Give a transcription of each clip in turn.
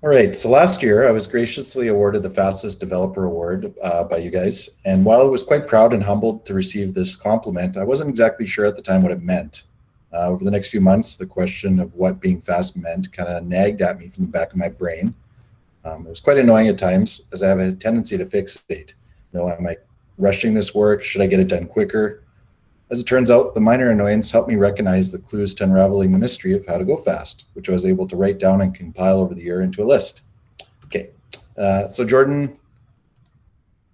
All right, so last year I was graciously awarded the fastest developer award by you guys. And while I was quite proud and humbled to receive this compliment, I wasn't exactly sure at the time what it meant. Over the next few months, the question of what being fast meant kind of nagged at me from the back of my brain. It was quite annoying at times as I have a tendency to fixate. Am I rushing this work? Should I get it done quicker? As it turns out, the minor annoyance helped me recognize the clues to unraveling the mystery of how to go fast, which I was able to write down and compile over the year into a list. Okay, so Jordan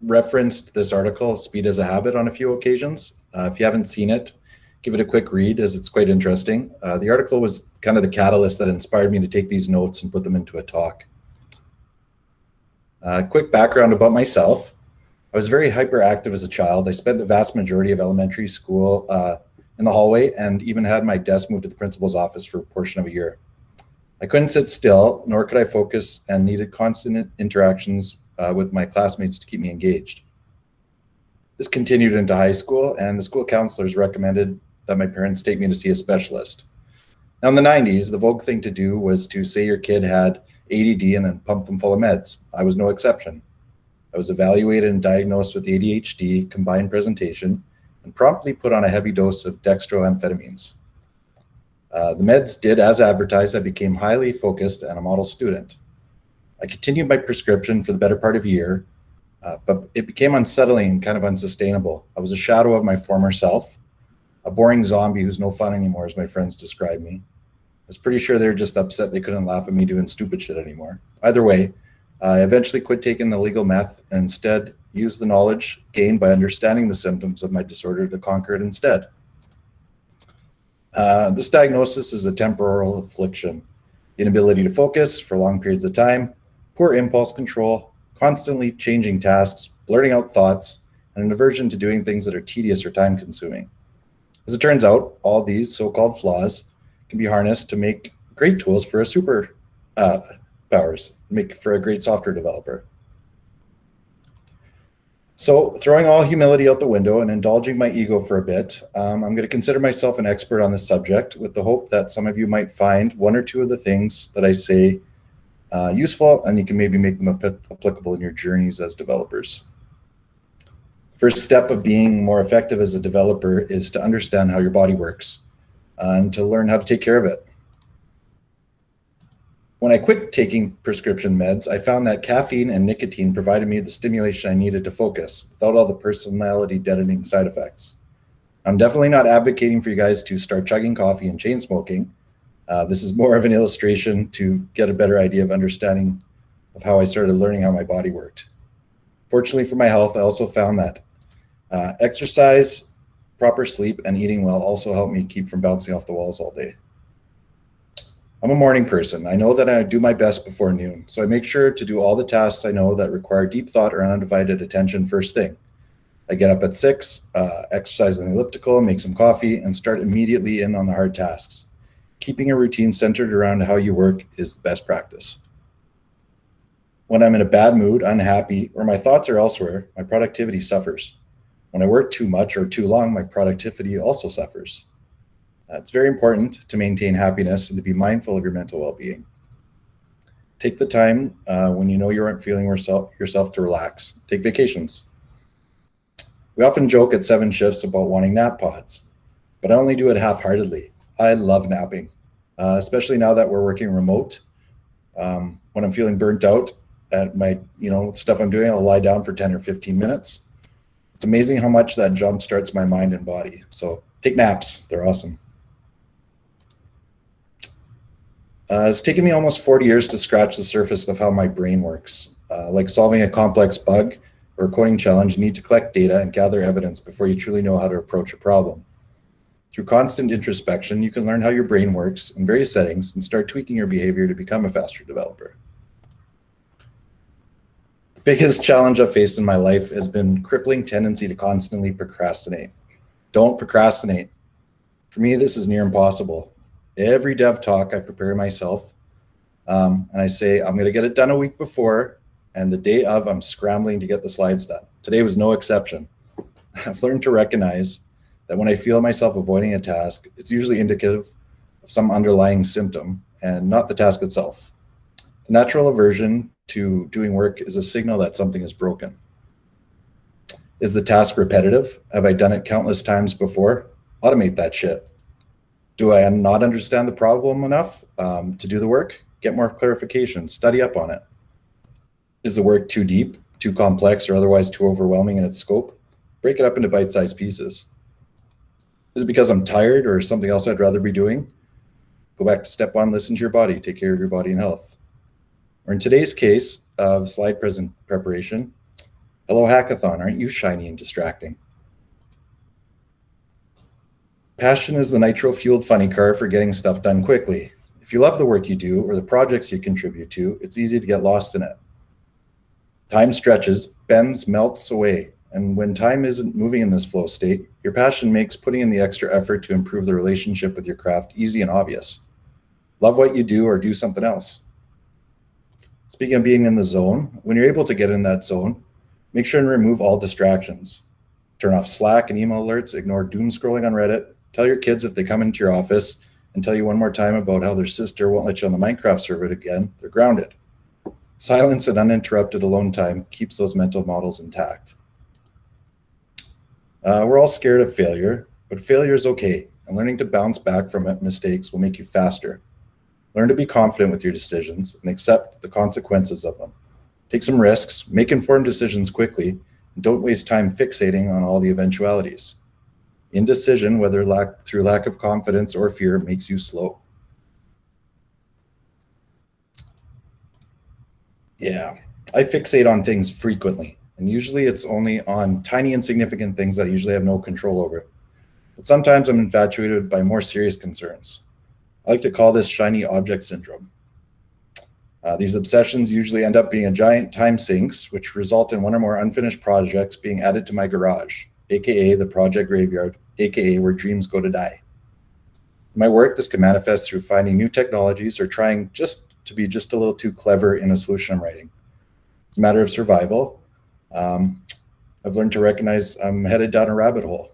referenced this article, Speed as a Habit, on a few occasions. If you haven't seen it, give it a quick read as it's quite interesting. The article was kind of the catalyst that inspired me to take these notes and put them into a talk. Quick background about myself. I was very hyperactive as a child. I spent the vast majority of elementary school in the hallway and even had my desk moved to the principal's office for a portion of a year. I couldn't sit still, nor could I focus, and needed constant interactions with my classmates to keep me engaged. This continued into high school, and the school counselors recommended that my parents take me to see a specialist. Now, in the 90s, the vogue thing to do was to say your kid had ADD and then pump them full of meds. I was no exception. I was evaluated and diagnosed with ADHD, combined presentation, and promptly put on a heavy dose of dextroamphetamines. The meds did as advertised. I became highly focused and a model student. I continued my prescription for the better part of a year, but it became unsettling and kind of unsustainable. I was a shadow of my former self, a boring zombie who's no fun anymore, as my friends described me. I was pretty sure they were just upset they couldn't laugh at me doing stupid shit anymore. Either way, I eventually quit taking the legal meth and instead used the knowledge gained by understanding the symptoms of my disorder to conquer it instead. This diagnosis is a temporal affliction, inability to focus for long periods of time, poor impulse control, constantly changing tasks, blurting out thoughts, and an aversion to doing things that are tedious or time-consuming. As it turns out, all these so-called flaws can be harnessed to make great tools for make for a great software developer. So, throwing all humility out the window and indulging my ego for a bit, I'm going to consider myself an expert on this subject with the hope that some of you might find one or two of the things that I say useful, and you can maybe make them applicable in your journeys as developers. First step of being more effective as a developer is to understand how your body works and to learn how to take care of it. When I quit taking prescription meds, I found that caffeine and nicotine provided me the stimulation I needed to focus without all the personality deadening side effects. I'm definitely not advocating for you guys to start chugging coffee and chain smoking. This is more of an illustration to get a better idea of understanding of how I started learning how my body worked. Fortunately for my health, I also found that exercise, proper sleep, and eating well also helped me keep from bouncing off the walls all day. I'm a morning person. I know that I do my best before noon, so I make sure to do all the tasks I know that require deep thought or undivided attention first thing. I get up at 6, exercise on the elliptical, make some coffee, and start immediately in on the hard tasks. Keeping a routine centered around how you work is the best practice. When I'm in a bad mood, unhappy, or my thoughts are elsewhere, my productivity suffers. When I work too much or too long, my productivity also suffers. It's very important to maintain happiness and to be mindful of your mental well-being. Take the time when you know you aren't feeling yourself to relax. Take vacations. We often joke at 7 Shifts about wanting nap pods, but I only do it half-heartedly. I love napping, especially now that we're working remote. When I'm feeling burnt out at my stuff I'm doing, I'll lie down for 10 or 15 minutes. It's amazing how much that jump starts my mind and body. So take naps. They're awesome. It's taken me almost 40 years to scratch the surface of how my brain works. Like solving a complex bug or a coding challenge, you need to collect data and gather evidence before you truly know how to approach a problem. Through constant introspection, you can learn how your brain works in various settings and start tweaking your behavior to become a faster developer. The biggest challenge I've faced in my life has been crippling tendency to constantly procrastinate. Don't procrastinate. For me, this is near impossible. Every dev talk, I prepare myself and I say, I'm going to get it done a week before, and the day of, I'm scrambling to get the slides done. Today was no exception. I've learned to recognize that when I feel myself avoiding a task, it's usually indicative of some underlying symptom and not the task itself. The natural aversion to doing work is a signal that something is broken. Is the task repetitive? Have I done it countless times before? Automate that shit. Do I not understand the problem enough to do the work? Get more clarification, study up on it. Is the work too deep, too complex, or otherwise too overwhelming in its scope? Break it up into bite-sized pieces. Is it because I'm tired or something else I'd rather be doing? Go back to step one, listen to your body, take care of your body and health. Or in today's case of slide present preparation, hello hackathon, aren't you shiny and distracting? Passion is the nitro-fueled funny car for getting stuff done quickly. If you love the work you do or the projects you contribute to, it's easy to get lost in it. Time stretches, bends, melts away. And when time isn't moving in this flow state, your passion makes putting in the extra effort to improve the relationship with your craft easy and obvious. Love what you do or do something else. Speaking of being in the zone, when you're able to get in that zone, make sure and remove all distractions. Turn off Slack and email alerts, ignore doom scrolling on Reddit, tell your kids if they come into your office and tell you one more time about how their sister won't let you on the Minecraft server again, they're grounded. Silence and uninterrupted alone time keeps those mental models intact. We're all scared of failure, but failure is okay, and learning to bounce back from mistakes will make you faster. Learn to be confident with your decisions and accept the consequences of them. Take some risks, make informed decisions quickly, and don't waste time fixating on all the eventualities. Indecision, whether through lack of confidence or fear, makes you slow. Yeah, I fixate on things frequently, and usually it's only on tiny insignificant things that I usually have no control over. But sometimes I'm infatuated by more serious concerns. I like to call this shiny object syndrome. These obsessions usually end up being a giant time sinks, which result in one or more unfinished projects being added to my garage, aka the project graveyard, aka where dreams go to die. In my work, this can manifest through finding new technologies or trying just to be just a little too clever in a solution I'm writing. It's a matter of survival. I've learned to recognize I'm headed down a rabbit hole.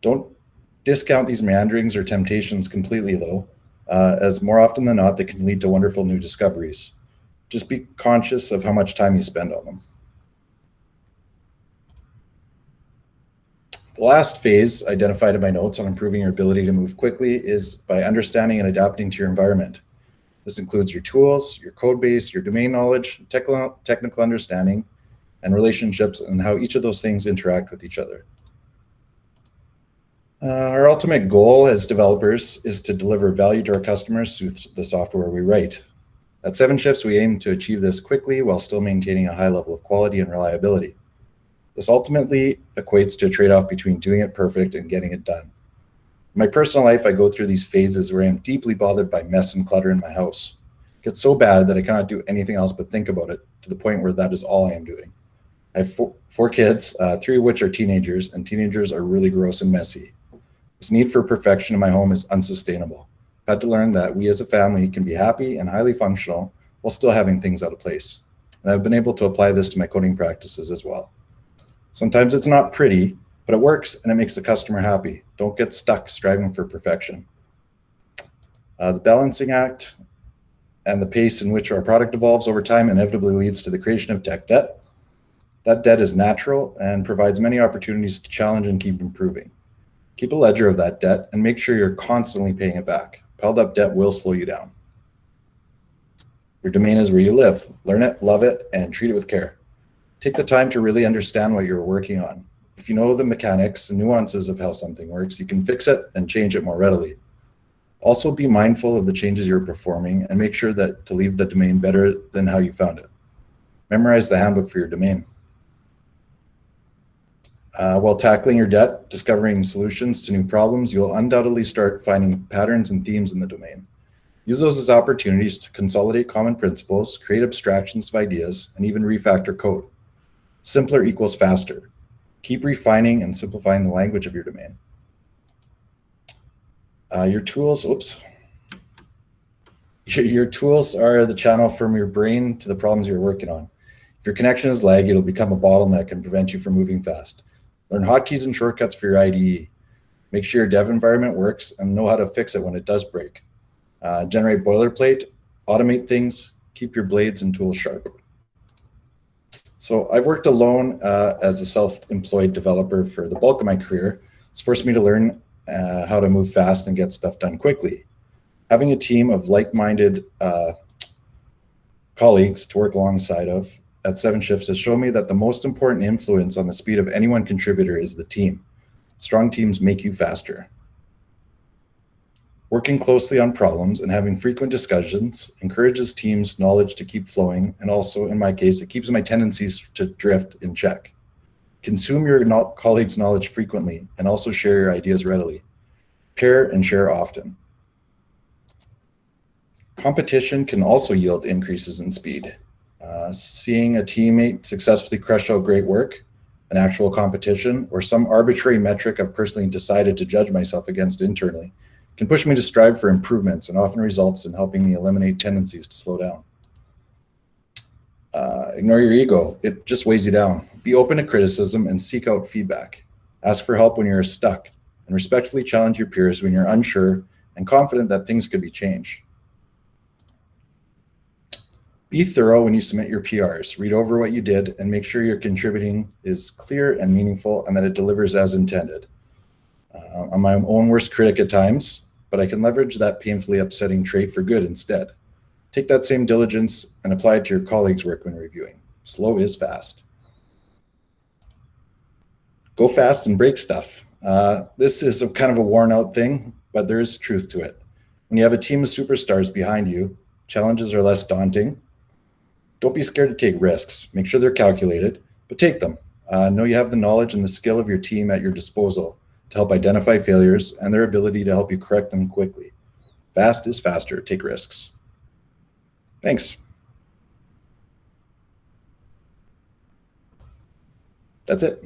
Don't discount these meanderings or temptations completely, though, as more often than not, they can lead to wonderful new discoveries. Just be conscious of how much time you spend on them. The last phase identified in my notes on improving your ability to move quickly is by understanding and adapting to your environment. This includes your tools, your code base, your domain knowledge, technical understanding, and relationships, and how each of those things interact with each other. Our ultimate goal as developers is to deliver value to our customers through the software we write. At 7 Shifts, we aim to achieve this quickly while still maintaining a high level of quality and reliability. This ultimately equates to a trade-off between doing it perfect and getting it done. In my personal life, I go through these phases where I am deeply bothered by mess and clutter in my house. It gets so bad that I cannot do anything else but think about it, to the point where that is all I am doing. I have four kids, 3 of which are teenagers, and teenagers are really gross and messy. This need for perfection in my home is unsustainable. I've had to learn that we as a family can be happy and highly functional while still having things out of place. And I've been able to apply this to my coding practices as well. Sometimes it's not pretty, but it works and it makes the customer happy. Don't get stuck striving for perfection. The balancing act and the pace in which our product evolves over time inevitably leads to the creation of tech debt. That debt is natural and provides many opportunities to challenge and keep improving. Keep a ledger of that debt and make sure you're constantly paying it back. Piled up debt will slow you down. Your domain is where you live. Learn it, love it, and treat it with care. Take the time to really understand what you're working on. If you know the mechanics and nuances of how something works, you can fix it and change it more readily. Also, be mindful of the changes you're performing and make sure that to leave the domain better than how you found it. Memorize the handbook for your domain. While tackling your debt, discovering solutions to new problems, you will undoubtedly start finding patterns and themes in the domain. Use those as opportunities to consolidate common principles, create abstractions of ideas, and even refactor code. Simpler equals faster. Keep refining and simplifying the language of your domain. Your tools are the channel from your brain to the problems you're working on. If your connection is laggy, it'll become a bottleneck and prevent you from moving fast. Learn hotkeys and shortcuts for your IDE. Make sure your dev environment works and know how to fix it when it does break. Generate boilerplate, automate things, Keep your blades and tools sharp. So I've worked alone as a self-employed developer for the bulk of my career. It's forced me to learn how to move fast and get stuff done quickly. Having a team of like-minded colleagues to work alongside of at 7 Shifts has shown me that the most important influence on the speed of any one contributor is the team. Strong teams make you faster. Working closely on problems and having frequent discussions encourages teams' knowledge to keep flowing, and also, in my case, it keeps my tendencies to drift in check. Consume your colleagues' knowledge frequently and also share your ideas readily. Pair and share often. Competition can also yield increases in speed. Seeing a teammate successfully crush out great work, an actual competition, or some arbitrary metric I've personally decided to judge myself against internally can push me to strive for improvements and often results in helping me eliminate tendencies to slow down. Ignore your ego. It just weighs you down. Be open to criticism and seek out feedback. Ask for help when you're stuck, and respectfully challenge your peers when you're unsure and confident that things could be changed. Be thorough when you submit your PRs. Read over what you did and make sure your contributing is clear and meaningful and that it delivers as intended. I'm my own worst critic at times, but I can leverage that painfully upsetting trait for good instead. Take that same diligence and apply it to your colleagues' work when reviewing. Slow is fast. Go fast and break stuff. This is kind of a worn out thing, but there is truth to it. When you have a team of superstars behind you, challenges are less daunting. Don't be scared to take risks. Make sure they're calculated, but take them. Know you have the knowledge and the skill of your team at your disposal to help identify failures and their ability to help you correct them quickly. Fast is faster. Take risks. Thanks. That's it.